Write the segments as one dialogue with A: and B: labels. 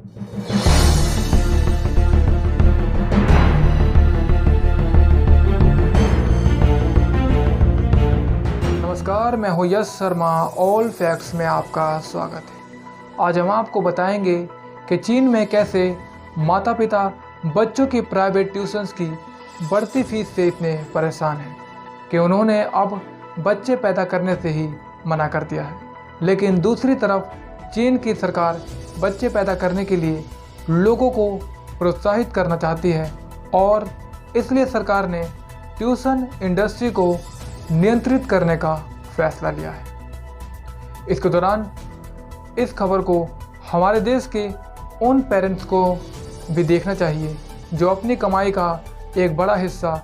A: नमस्कार, मैं हूं यश शर्मा। ऑल फैक्ट्स में आपका स्वागत है। आज हम आपको बताएंगे कि चीन में कैसे माता पिता बच्चों की प्राइवेट ट्यूशन्स की बढ़ती फीस से इतने परेशान हैं कि उन्होंने अब बच्चे पैदा करने से ही मना कर दिया है। लेकिन दूसरी तरफ चीन की सरकार बच्चे पैदा करने के लिए लोगों को प्रोत्साहित करना चाहती है और इसलिए सरकार ने ट्यूशन इंडस्ट्री को नियंत्रित करने का फैसला लिया है। इसके दौरान इस खबर को हमारे देश के उन पेरेंट्स को भी देखना चाहिए जो अपनी कमाई का एक बड़ा हिस्सा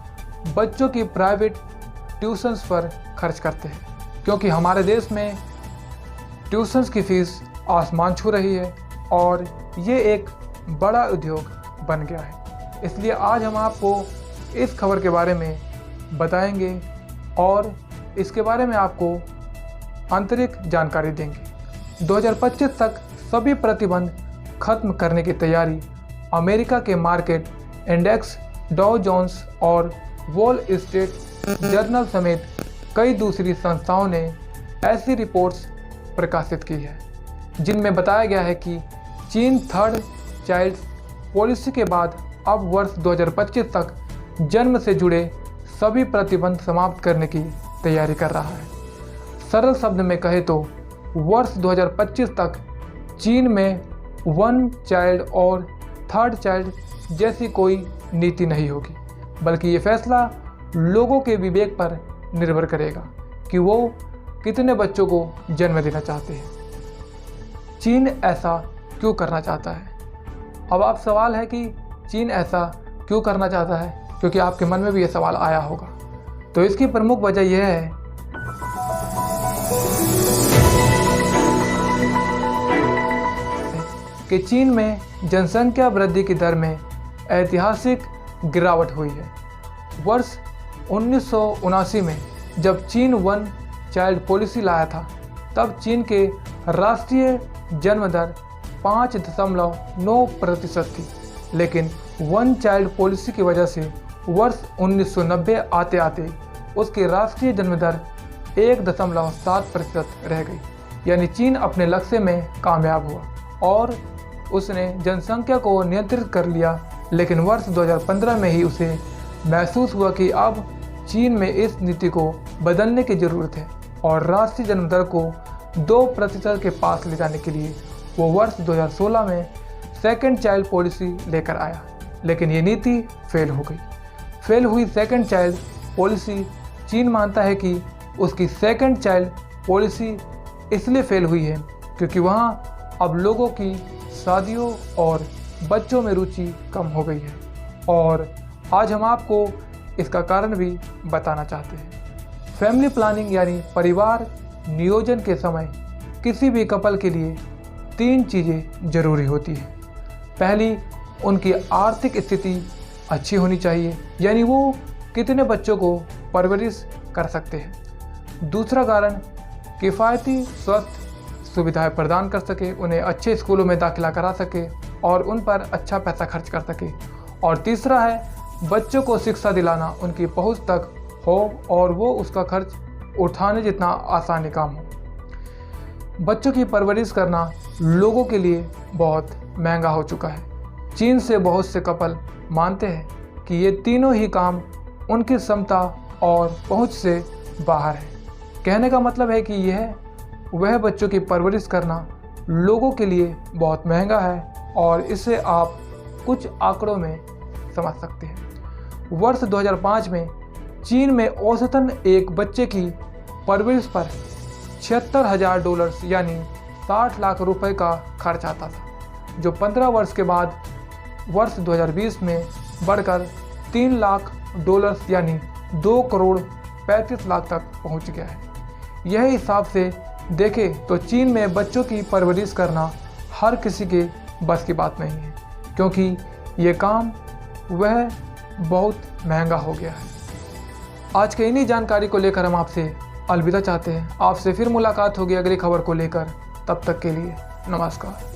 A: बच्चों की प्राइवेट ट्यूशन्स पर खर्च करते हैं, क्योंकि हमारे देश में ट्यूशन्स की फ़ीस आसमान छू रही है और ये एक बड़ा उद्योग बन गया है। इसलिए आज हम आपको इस खबर के बारे में बताएंगे और इसके बारे में आपको आंतरिक जानकारी देंगे। 2025 तक सभी प्रतिबंध खत्म करने की तैयारी अमेरिका के मार्केट इंडेक्स, डाउ जोन्स और वॉल स्ट्रीट जर्नल समेत कई दूसरी संस्थाओं ने ऐसी रिपोर्ट्स प्रकाशित की है जिनमें बताया गया है कि चीन थर्ड चाइल्ड पॉलिसी के बाद अब वर्ष 2025 तक जन्म से जुड़े सभी प्रतिबंध समाप्त करने की तैयारी कर रहा है। सरल शब्द में कहे तो वर्ष 2025 तक चीन में वन चाइल्ड और थर्ड चाइल्ड जैसी कोई नीति नहीं होगी, बल्कि ये फैसला लोगों के विवेक पर निर्भर करेगा कि वो कितने बच्चों को जन्म देना चाहते हैं। चीन ऐसा क्यों करना चाहता है? अब आप सवाल है कि चीन ऐसा क्यों करना चाहता है, क्योंकि आपके मन में भी ये सवाल आया होगा। तो इसकी प्रमुख वजह यह है कि चीन में जनसंख्या वृद्धि की दर में ऐतिहासिक गिरावट हुई है। वर्ष 1979 में जब चीन वन चाइल्ड पॉलिसी लाया था, तब चीन के राष्ट्रीय जन्म दर 5.9% थी, लेकिन वन चाइल्ड पॉलिसी की वजह से वर्ष 1990 आते आते उसकी राष्ट्रीय जन्म दर 1.7% रह गई। यानी चीन अपने लक्ष्य में कामयाब हुआ और उसने जनसंख्या को नियंत्रित कर लिया। लेकिन वर्ष 2015 में ही उसे महसूस हुआ कि अब चीन में इस नीति को बदलने की ज़रूरत है और राष्ट्रीय जन्म दर को 2% के पास ले जाने के लिए वो वर्ष 2016 में सेकंड चाइल्ड पॉलिसी लेकर आया। लेकिन ये नीति फेल हो गई। फेल हुई सेकंड चाइल्ड पॉलिसी, चीन मानता है कि उसकी सेकंड चाइल्ड पॉलिसी इसलिए फेल हुई है क्योंकि वहाँ अब लोगों की शादियों और बच्चों में रुचि कम हो गई है। और आज हम आपको इसका कारण भी बताना चाहते हैं। फैमिली प्लानिंग यानी परिवार नियोजन के समय किसी भी कपल के लिए 3 चीज़ें ज़रूरी होती हैं। पहली, उनकी आर्थिक स्थिति अच्छी होनी चाहिए, यानी वो कितने बच्चों को परवरिश कर सकते हैं। दूसरा कारण, किफ़ायती स्वास्थ्य सुविधाएं प्रदान कर सके, उन्हें अच्छे स्कूलों में दाखिला करा सके और उन पर अच्छा पैसा खर्च कर सके। और तीसरा है, बच्चों को शिक्षा दिलाना उनकी पहुंच तक हो और वो उसका खर्च उठाने जितना आसान काम हो। बच्चों की परवरिश करना लोगों के लिए बहुत महंगा हो चुका है। चीन से बहुत से कपल मानते हैं कि ये तीनों ही काम उनकी क्षमता और पहुंच से बाहर है। कहने का मतलब है कि यह वह बच्चों की परवरिश करना लोगों के लिए बहुत महंगा है और इसे आप कुछ आंकड़ों में समझ सकते हैं। वर्ष 2005 में चीन में औसतन एक बच्चे की परवरिश पर $76,000 यानी 60 लाख रुपए का खर्च आता था, जो 15 वर्ष के बाद वर्ष 2020 में बढ़कर $3 लाख यानी 2,35,00,000 तक पहुंच गया है। यह हिसाब से देखें तो चीन में बच्चों की परवरिश करना हर किसी के बस की बात नहीं है, क्योंकि ये काम वह बहुत महंगा हो गया है। आज के इन्हीं जानकारी को लेकर हम आपसे अलविदा चाहते हैं। आपसे फिर मुलाकात होगी अगली खबर को लेकर। तब तक के लिए नमस्कार।